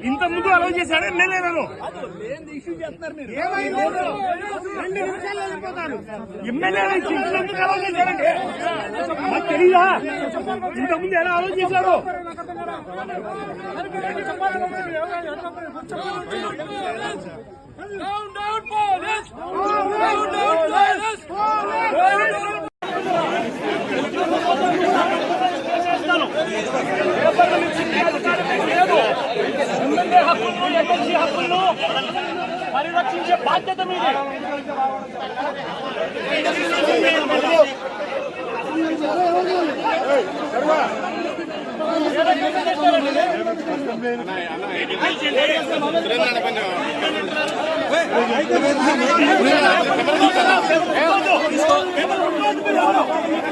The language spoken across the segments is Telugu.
ఇంత ముందు అలౌ చేశాడు ఎమ్మెల్యేలను ఎమ్మెల్యేలు ఎందుకు అలౌ చేశారండి మాకు తెలీదా ఇంత ముందు ఎలా అలౌ చేశారు హక్కులను పరిరక్షించే బాధ్యత మీది.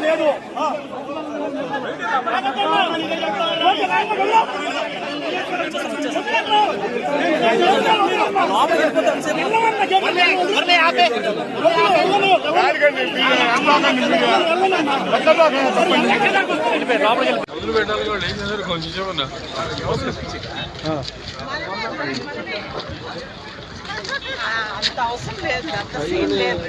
లేదు అంత అవసరం లేదు, అంత సీన్ లేదు.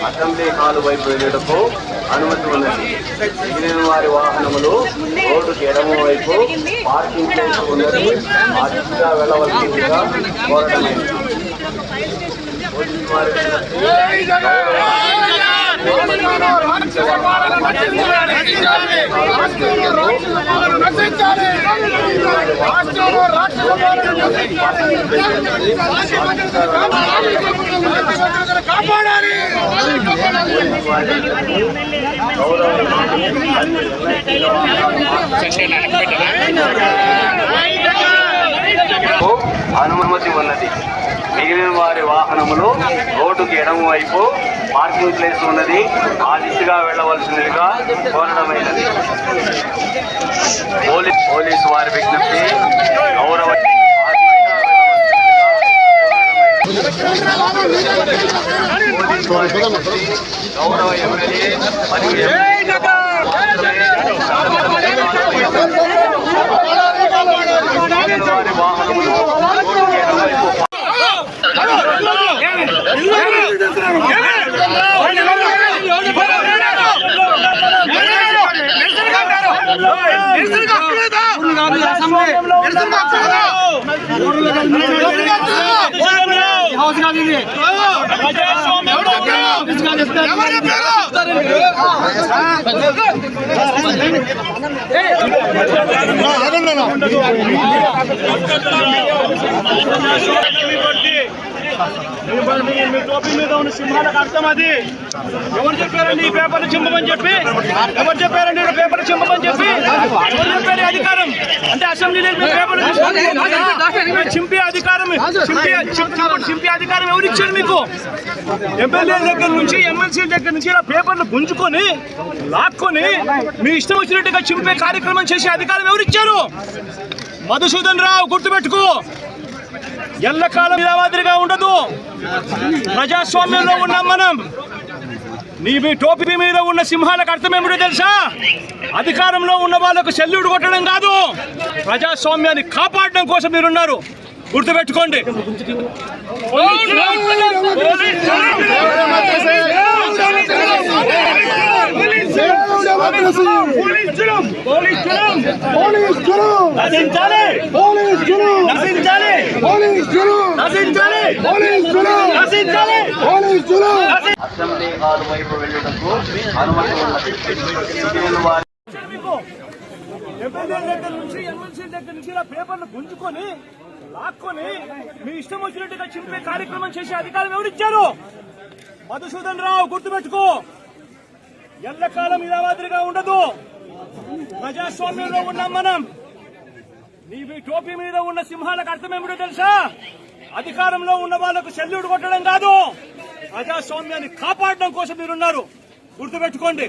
అసెంబ్లీ హాల్ వైపు వెళ్ళటకు అనుమతి ఉన్నది. మిగిలిన వారి వాహనములు రోడ్డుకి ఎడమ వైపు పార్కింగ్ ప్లేస్ ఉన్నది. ఆ దిశగా వెళ్ళవలసిందిగా కోరడమైంది. అనుమతి ఉన్నది. మిగిలిన వారి వాహనములు రోడ్డుకి ఎడమ వైపు పార్కింగ్ ప్లేస్ ఉన్నది. ఆ దిశగా వెళ్ళవలసిందిగా కోరడమైనది. పోలీసు వారి విజ్ఞప్తి గౌరవ ఎమ్మెల్యే మరియు వారి వాహనములు రోడ్డుకి ఎడమ వైపు మీ టోపీ మీద ఉన్న సింహాలకు అర్థం అది. ఎవరు చెప్పారండి ఈ పేపర్లు చింపమని చెప్పి? ఎవరు చెప్పారండి పేపర్లు చింపమని చెప్పి? ఎవరు చెప్పారు అధికారం? అంటే అసెంబ్లీలో పేపర్లు చింపే అధికారం చింపే అధికారం ఎవరు ఇచ్చారు మీకు? ఎమ్మెల్యే దగ్గర నుంచి ఎమ్మెల్సీ దగ్గర నుంచి ఇలా పేపర్లు గుంజుకొని లాక్కొని మీ ఇష్టం వచ్చినట్టుగా చింపే కార్యక్రమం చేసే అధికారం ఎవరు ఇచ్చారు? మధుసూదన్ రావు గుర్తుపెట్టుకో, ఎల్లకాలం ఇలా మాదిరిగా ఉండదు. ప్రజాస్వామ్యంలో ఉన్నాం మనం. మీ టోపీ మీద ఉన్న సింహాలకు అర్థం ఏమిటో తెలుసా? అధికారంలో ఉన్న వాళ్ళకు సెల్యూట్ కొట్టడం కాదు, ప్రజాస్వామ్యాన్ని కాపాడడం కోసం మీరున్నారు. గుర్తుపెట్టుకోండి. అసెంబ్లీ హాల్ వైపు వెళ్ళటకు అనుమతి ఉన్నది. ఎమ్మెల్యే దగ్గర నుంచి ఎమ్మెల్సీ దగ్గర నుంచి ఇలా పేపర్లు గుంజుకొని లాక్కొని మీ ఇష్టం వచ్చినట్టుగా చింపే కార్యక్రమం చేసే అధికారం ఎవరిచ్చారు? మధుసూదన్ రావు గుర్తుపెట్టుకో, ఎల్లకాలం ఇలా మాదిరిగా ఉండదు. ప్రజాస్వామ్యంలో ఉన్నాం మనం. మీ టోపీ మీద ఉన్న సింహాలకు అర్థం ఏమిటో తెలుసా? అధికారంలో ఉన్న వాళ్ళకు సెల్యూట్ కొట్టడం కాదు, ప్రజాస్వామ్యాన్ని కాపాడడం కోసం మీరున్నారు. గుర్తుపెట్టుకోండి.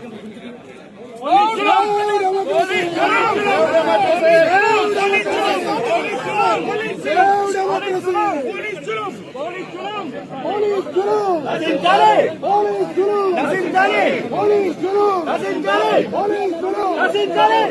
నశించాలి నశించాలి నశించాలి నశించాలి